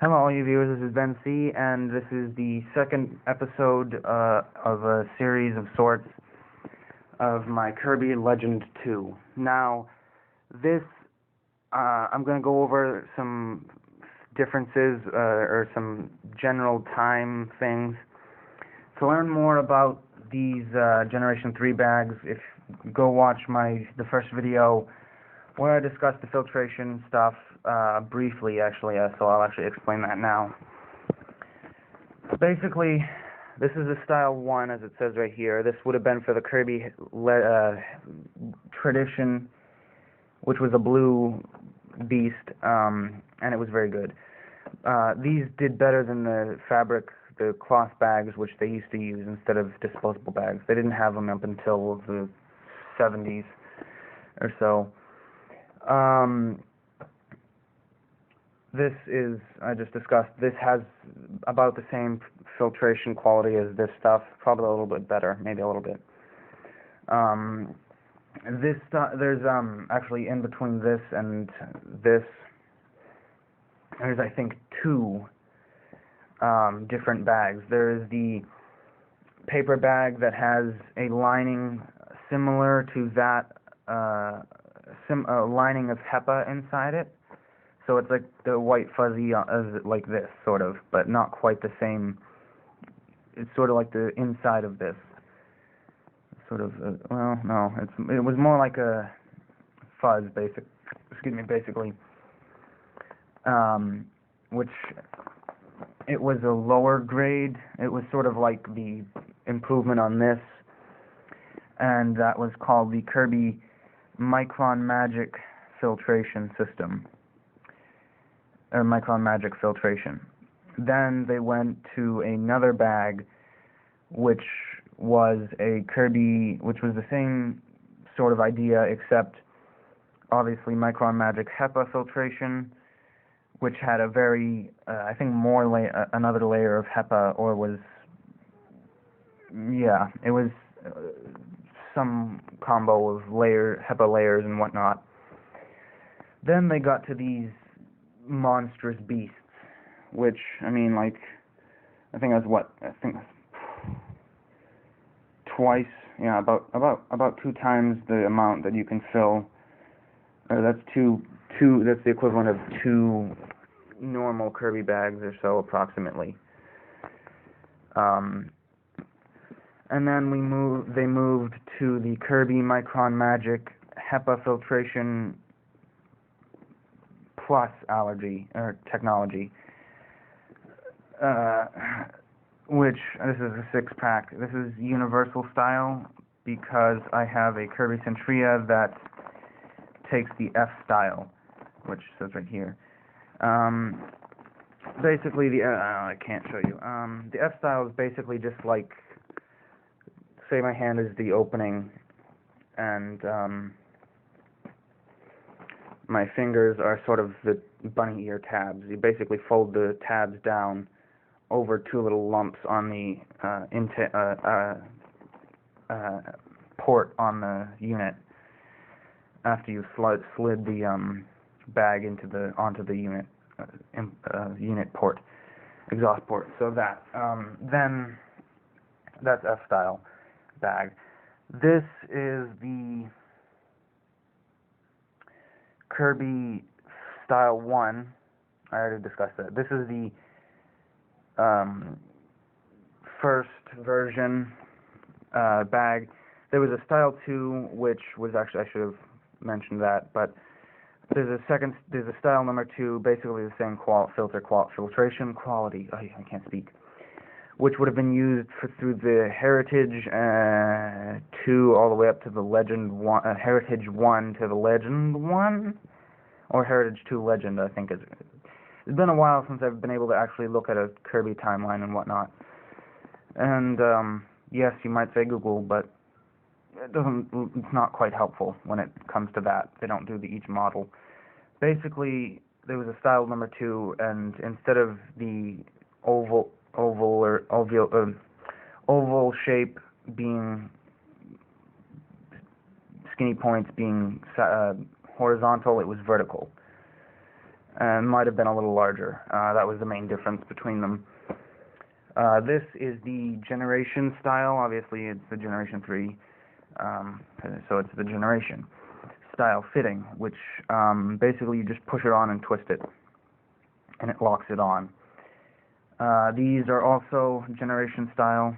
Hello, all you viewers. This is Ben C, and this is the second episode of a series of sorts of my Kirby Legend 2. Now, I'm going to go over some differences or some general time things. To learn more about these Generation 3 bags, go watch the first video where I discussed the filtration stuff briefly, actually, so I'll actually explain that now. Basically, this is a Style 1, as it says right here. This would have been for the Kirby Tradition, which was a blue beast, and it was very good. These did better than the cloth bags, which they used to use instead of disposable bags. They didn't have them up until the 70s or so. This is, I just discussed, this has about the same filtration quality as this stuff, probably a little bit better, maybe a little bit. There's actually in between this and this, there's I think two different bags. There is the paper bag that has a lining similar to that, lining of HEPA inside it. So it's like the white fuzzy, like this, sort of, but not quite the same. It's sort of like the inside of this. Sort of, well, no, it was more like a fuzz, basically. Which, it was a lower grade. It was sort of like the improvement on this, and that was called the Kirby Micron Magic Filtration System. Or Micron Magic Filtration. Then they went to another bag, which was a Kirby, which was the same sort of idea, except obviously Micron Magic HEPA filtration, which had a very, I think another layer of HEPA, or was, yeah, it was some combo of HEPA layers and whatnot. Then they got to these monstrous beasts, which, I mean, like, I think that's twice, yeah, about 2 times the amount that you can fill, or that's that's the equivalent of 2 normal Kirby bags or so, approximately. And then they moved to the Kirby Micron Magic HEPA Filtration Plus technology, which, this is a 6-pack. This is universal style because I have a Kirby Centria that takes the F style, which says right here. Basically, I can't show you. The F style is basically just like, say my hand is the opening, and my fingers are sort of the bunny ear tabs. You basically fold the tabs down over 2 little lumps on the port on the unit after you've slid the bag onto the unit unit port, exhaust port. So that then that's F style bag. This is the Kirby Style 1. I already discussed that. This is the first version bag. There was a Style 2, which was actually, I should have mentioned that, but there's a Style number 2, basically the same filtration quality. I can't speak. Which would have been used through the Heritage 2 all the way up to the Legend 1, Heritage 1 to the Legend 1, or Heritage 2 Legend, I think. It's been a while since I've been able to actually look at a Kirby timeline and whatnot. And, yes, you might say Google, but it's not quite helpful when it comes to that. They don't do each model. Basically, there was a Style number 2, and instead of the oval shape being skinny points being horizontal, it was vertical. and might have been a little larger. That was the main difference between them. This is the Generation style. Obviously, it's the Generation 3, so it's the Generation style fitting, which basically you just push it on and twist it, and it locks it on. These are also Generation style,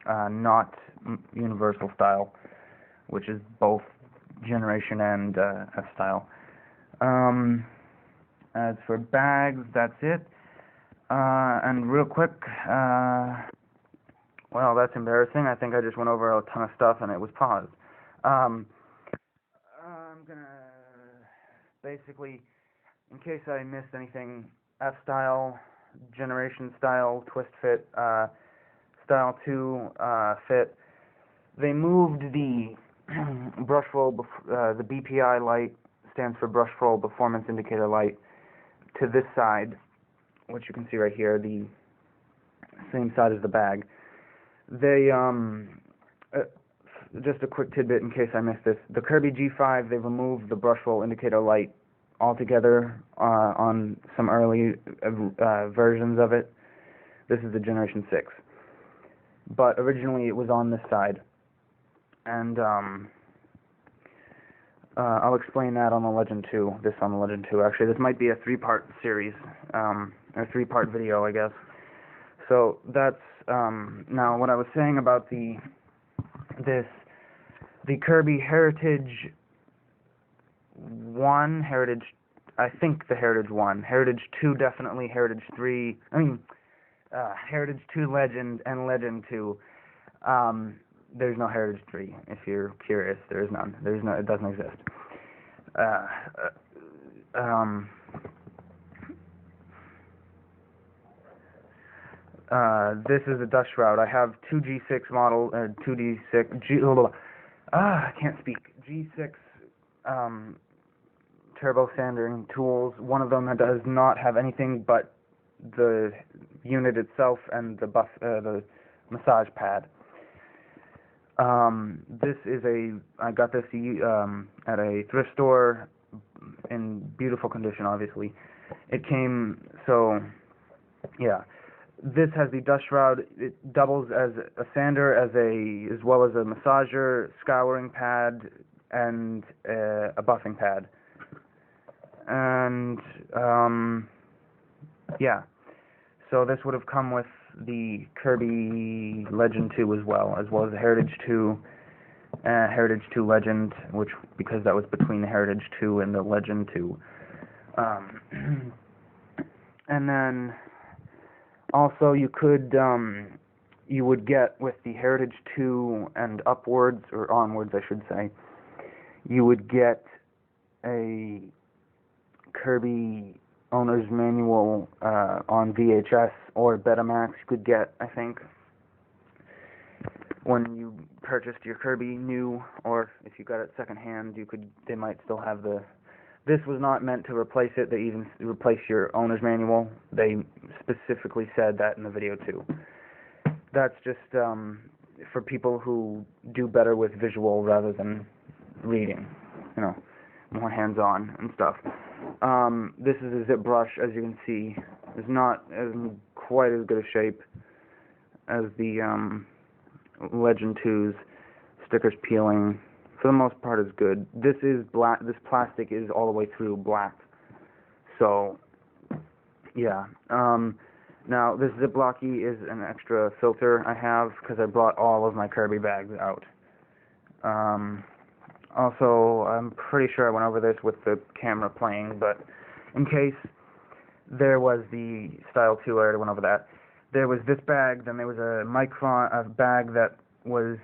not Universal style, which is both Generation and F style. As for bags, that's it. And real quick, well, that's embarrassing. I think I just went over a ton of stuff and it was paused. I'm gonna basically, in case I missed anything, F style, Generation style, twist fit, style 2 fit. They moved the brush roll, the BPI light stands for brush roll performance indicator light, to this side, which you can see right here, the same side as the bag. They, just a quick tidbit in case I missed this, the Kirby G5, they removed the brush roll indicator light altogether on some early versions of it. This is the Generation 6. But originally it was on this side. And I'll explain that on the Legend 2, this on the Legend 2. Actually, this might be a 3-part series, or 3-part video, I guess. So that's, now what I was saying about the Kirby Heritage 1, I think the Heritage 1, Heritage 2 definitely, Heritage 3, Heritage 2 Legend, and Legend 2. There's no Heritage 3, if you're curious. There is none. It doesn't exist. This is a dust shroud. I have two G6 model, I can't speak. G6 turbo sanding tools. One of them does not have anything but the unit itself and the massage pad. This is I got this at a thrift store in beautiful condition, obviously. It came, so, yeah. This has the dust shroud. It doubles as a sander, as well as a massager, scouring pad, and a buffing pad. And, yeah. So this would have come with the Kirby Legend 2 as well as the Heritage 2, Heritage 2 Legend, which, because that was between the Heritage 2 and the Legend 2. And then also you would get with the Heritage 2 and upwards, or onwards I should say, you would get a Kirby owner's manual on VHS or Betamax. You could get, I think, when you purchased your Kirby new, or if you got it secondhand, they might still have this was not meant to replace it. They even replace your owner's manual. They specifically said that in the video too. That's just for people who do better with visual rather than reading, more hands-on and stuff. This is a zip brush, as you can see. It's not quite as good a shape as the Legend 2's. Stickers peeling, for the most part, is good. This is black. This plastic is all the way through black. So, yeah. Now, this Ziplocky is an extra filter I have because I brought all of my Kirby bags out. Also, I'm pretty sure I went over this with the camera playing, but in case there was the Style 2, I already went over that. There was this bag, then there was a bag that was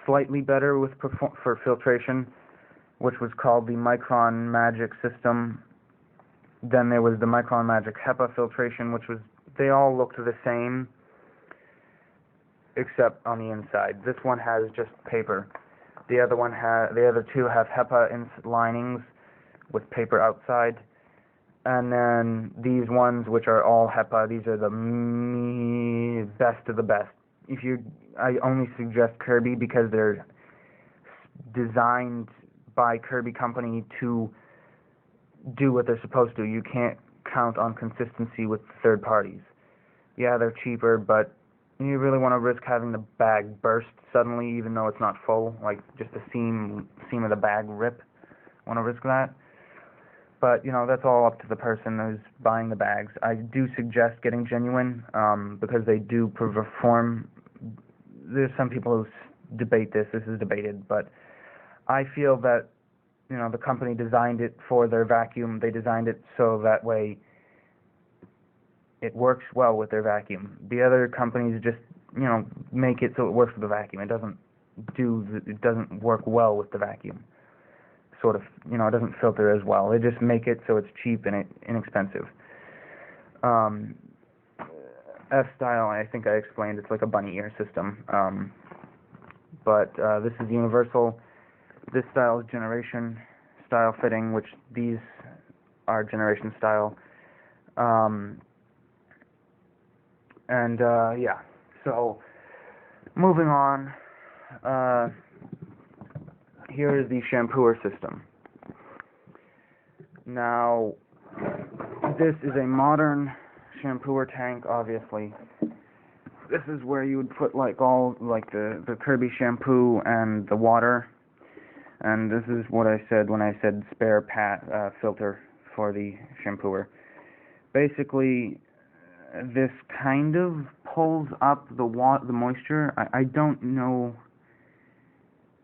slightly better for filtration, which was called the Micron Magic System. Then there was the Micron Magic HEPA filtration, they all looked the same, except on the inside. This one has just paper. The other two have HEPA linings with paper outside. And then these ones, which are all HEPA, these are the best of the best. I only suggest Kirby because they're designed by Kirby Company to do what they're supposed to. You can't count on consistency with third parties. Yeah, they're cheaper, but you really want to risk having the bag burst suddenly, even though it's not full, like just the seam of the bag rip. Want to risk that? But, that's all up to the person who's buying the bags. I do suggest getting genuine, because they do perform. There's some people who debate this. This is debated, but I feel that, the company designed it for their vacuum. They designed it so that way it works well with their vacuum. The other companies just, make it so it works with the vacuum. It doesn't work well with the vacuum. Sort of, it doesn't filter as well. They just make it so it's cheap and inexpensive. F-style, I think I explained, it's like a bunny ear system. But this is universal. This style is generation style fitting, which these are generation style. Yeah. So, moving on. Here is the shampooer system. Now, this is a modern shampooer tank, obviously. This is where you would put the Kirby shampoo and the water. And this is what I said when I said spare filter for the shampooer. Basically, this kind of pulls up the moisture. I don't know.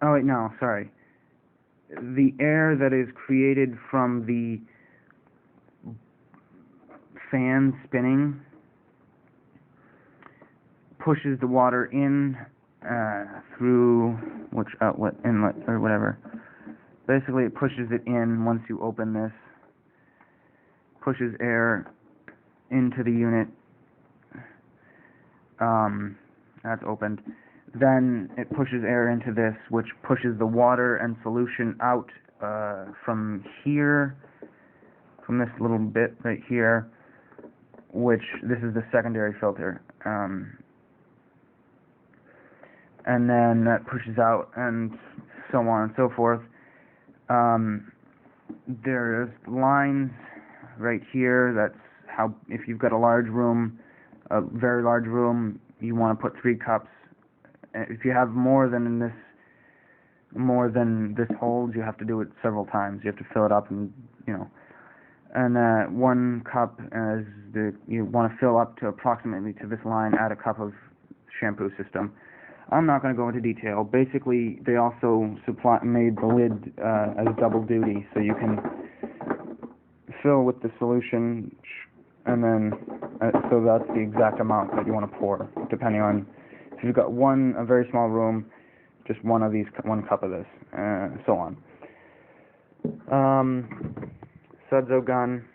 Oh wait, no, sorry. The air that is created from the fan spinning pushes the water in through which outlet, inlet, or whatever. Basically, it pushes it in once you open this. Pushes air into the unit. That's opened. Then it pushes air into this, which pushes the water and solution out from here, from this little bit right here, which this is the secondary filter. And then that pushes out, and so on and so forth. There's lines right here. That's how, if you've got a large room, a very large room, you want to put 3 cups. If you have more than this holds, you have to do it several times. You have to fill it up, and and 1 cup you want to fill up to approximately to this line. Add a cup of shampoo system. I'm not going to go into detail. Basically, they also made the lid as double duty, so you can fill with the solution, and then so that's the exact amount that you want to pour, depending on if you've got a very small room, just 1 cup of this, so on. Sudzo gun,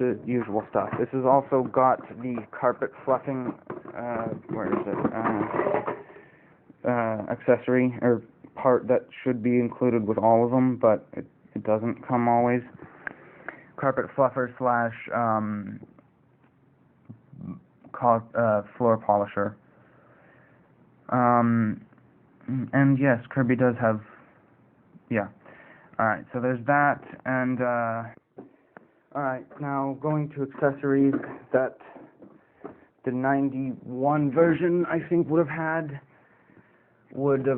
the usual stuff. This has also got the carpet fluffing, accessory, or part that should be included with all of them, but it doesn't come always. Carpet fluffer / floor polisher. And yes, Kirby does have, yeah. Alright, so there's that, and, alright, now going to accessories that the 91 version, I think, would have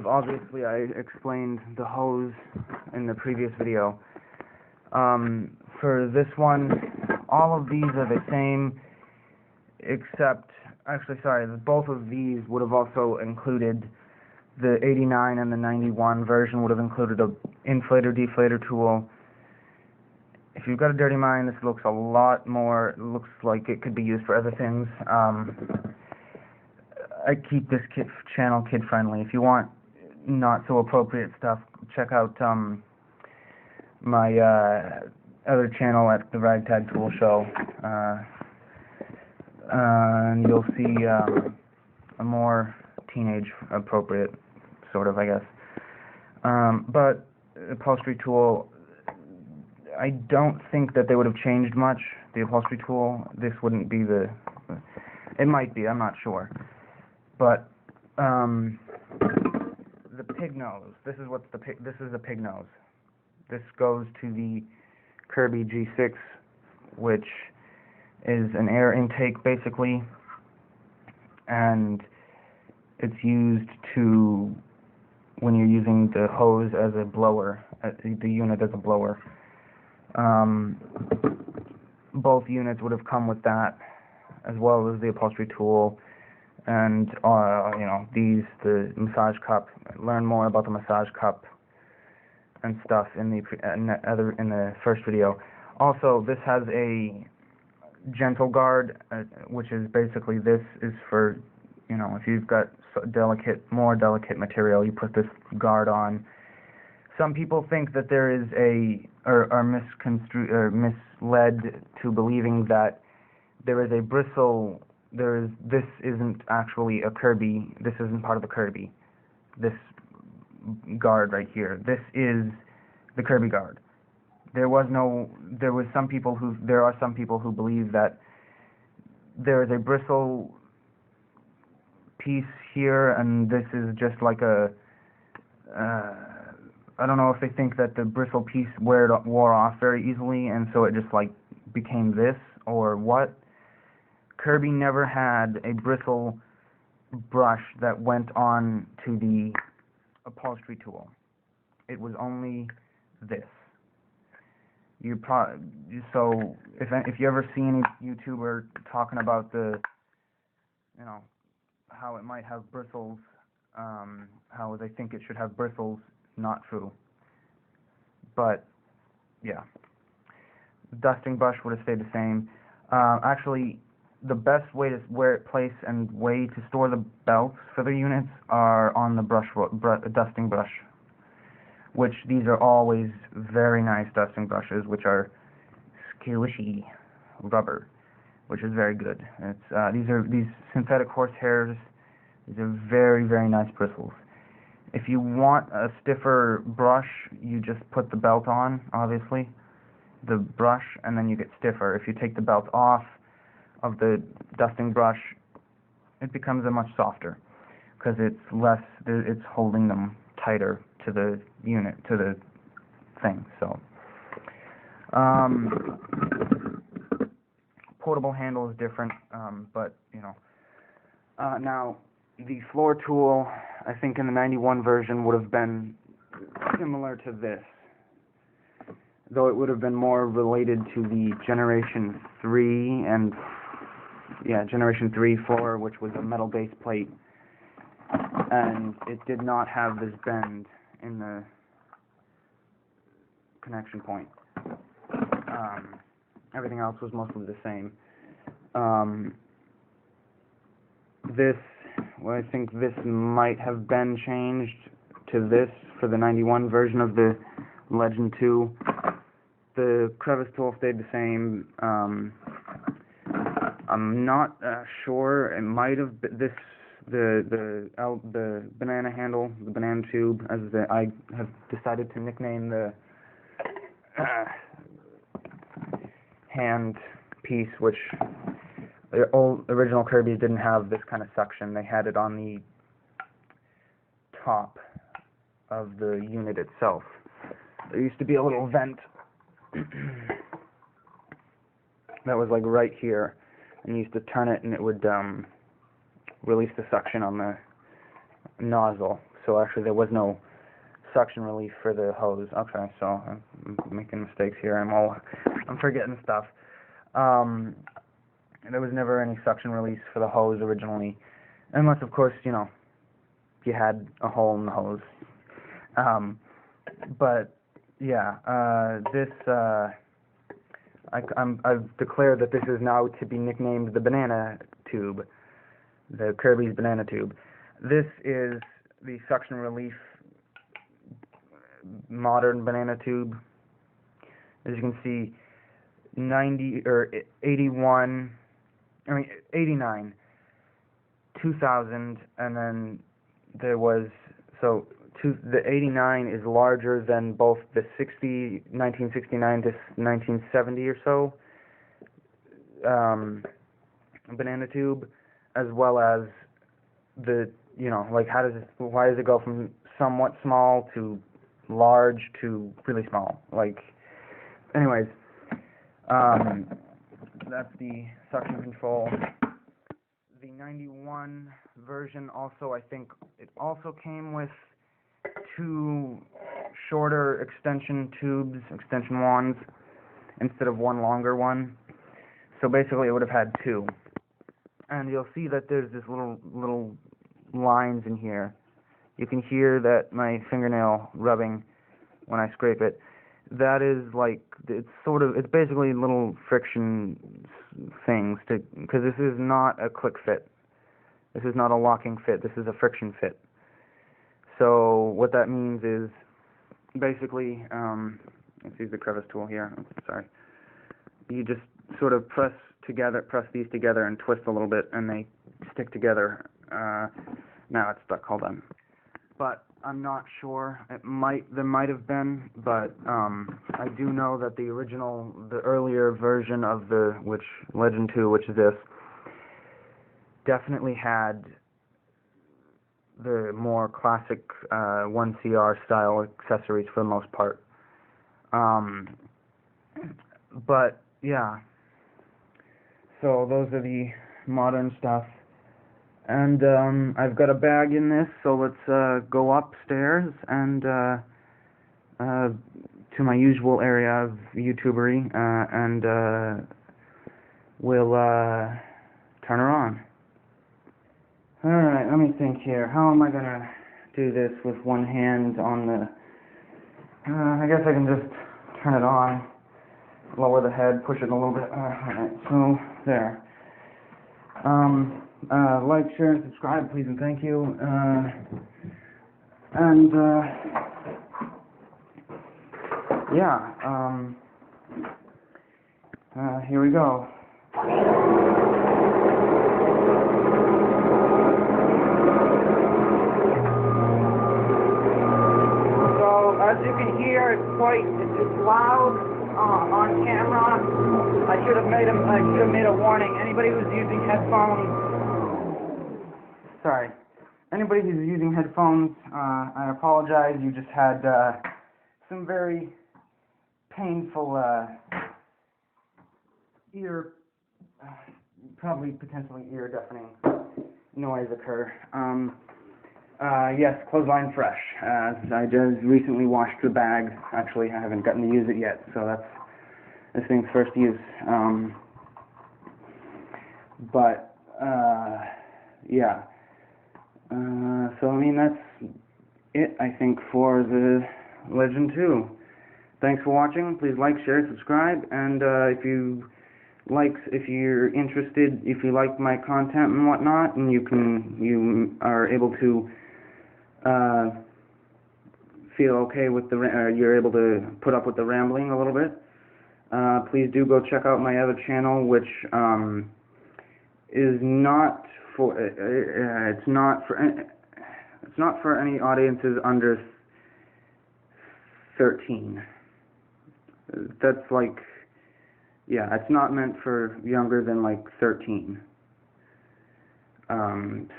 obviously, I explained the hose in the previous video. For this one, all of these are the same, except, actually, sorry, both of these would have also included, the 89 and the 91 version would have included a inflator-deflator tool. If you've got a dirty mind, this looks a lot more, it looks like it could be used for other things. I keep this channel kid-friendly. If you want not so appropriate stuff, check out my other channel at the Ragtag Tool Show, and you'll see a more teenage appropriate sort of, I guess. But upholstery tool, I don't think that they would have changed much. The upholstery tool, this wouldn't be it might be, I'm not sure. But the pig nose, this is the pig nose. This goes to the Kirby G6, which is an air intake basically, and it's used to, when you're using the hose as a blower, the unit as a blower. Both units would have come with that, as well as the upholstery tool, and the massage cup. Learn more about the massage cup and stuff in the first video. Also, this has a gentle guard, which is basically, this is for, if you've got more delicate material, you put this guard on. Some people think that there is are misled to believing that there is a bristle. This isn't actually a Kirby. This isn't part of the Kirby. This guard right here. This is the Kirby guard. There are some people who believe that there is a bristle piece here, and this is just like a. I don't know if they think that the bristle piece wore off very easily, and so it just like became this, or what. Kirby never had a bristle brush that went on to the upholstery tool. It was only this. So if you ever see any YouTuber talking about how it might have bristles, how they think it should have bristles, not true. But yeah, the dusting brush would have stayed the same. Actually, the best way to place and way to store the belts for the units are on the dusting brush, which these are always very nice dusting brushes, which are squishy rubber, which is very good. It's these synthetic horsehairs. These are very, very nice bristles. If you want a stiffer brush, you just put the belt on, obviously, the brush, and then you get stiffer. If you take the belt off of the dusting brush, it becomes a much softer, because it's holding them tighter to the unit, to the thing. So, portable handle is different, but now the floor tool, I think in the 91 version would have been similar to this, though it would have been more related to the Generation 3 Generation 3 floor, which was a metal base plate, and it did not have this bend in the connection point. Everything else was mostly the same. I think this might have been changed to this for the 91 version of the Legend 2. The crevice tool stayed the same. I'm not sure. It might have been the banana handle, the banana tube, as I have decided to nickname the hand piece, which the original Kirby's didn't have this kind of suction. They had it on the top of the unit itself. There used to be a little vent that was like right here, and you used to turn it and it would release the suction on the nozzle. So actually there was no suction relief for the hose. Okay, so I'm making mistakes here. I'm forgetting stuff. There was never any suction release for the hose originally, unless of course you had a hole in the hose. But yeah, I've declared that this is now to be nicknamed the banana tube, the Kirby's banana tube. This is the suction relief modern banana tube. As you can see, 89, 2000, and then there was, the 89 is larger than both the 1969 to 1970 or so banana tube, as well as the, why does it go from somewhat small to large to really small. Like, anyways, that's the suction control. The 91 version also, I think, it also came with 2 shorter extension tubes, extension wands, instead of 1 longer one. So basically it would have had 2. And you'll see that there's this little lines in here. You can hear that my fingernail rubbing when I scrape it. That is like, it's basically little friction things, because this is not a quick fit. This is not a locking fit. This is a friction fit. So what that means is, basically, let's use the crevice tool here. Oops, sorry. You just sort of press these together and twist a little bit, and they stick together. Now it's stuck. Hold on. But I'm not sure. There might have been, but I do know that the earlier version of Legend 2, which is this, definitely had the more classic 1CR style accessories for the most part. But yeah, so those are the modern stuff. And I've got a bag in this, so let's go upstairs and to my usual area of YouTubery, and we'll turn her on. Alright, let me think here. How am I going to do this with one hand on the... I guess I can just turn it on, lower the head, push it a little bit. Alright, so there. Like, share, and subscribe, please and thank you. Here we go. So, as you can hear, it's loud on camera. I should have made a warning. Anybody who's using headphones, Anybody who's using headphones, I apologize. You just had some very painful probably potentially ear-deafening noise occur. Yes, clothesline fresh. I just recently washed the bag. Actually, I haven't gotten to use it yet, so that's this thing's first use. Yeah. So, I mean, that's it, I think, for the Legend 2. Thanks for watching. Please like, share, subscribe, and if you're interested, if you like my content and whatnot, and you are able to feel okay with you're able to put up with the rambling a little bit, please do go check out my other channel, which is not for it's not for any audiences under 13. That's like, yeah, it's not meant for younger than like 13.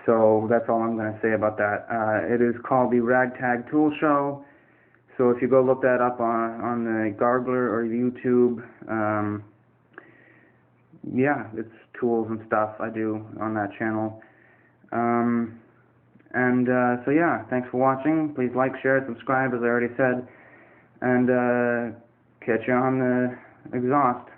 So that's all I'm going to say about that. It is called the Ragtag Tool Show. So if you go look that up on the Gargler or YouTube, yeah, it's tools and stuff I do on that channel. So yeah, thanks for watching. Please like, share, subscribe, as I already said, and catch you on the exhaust.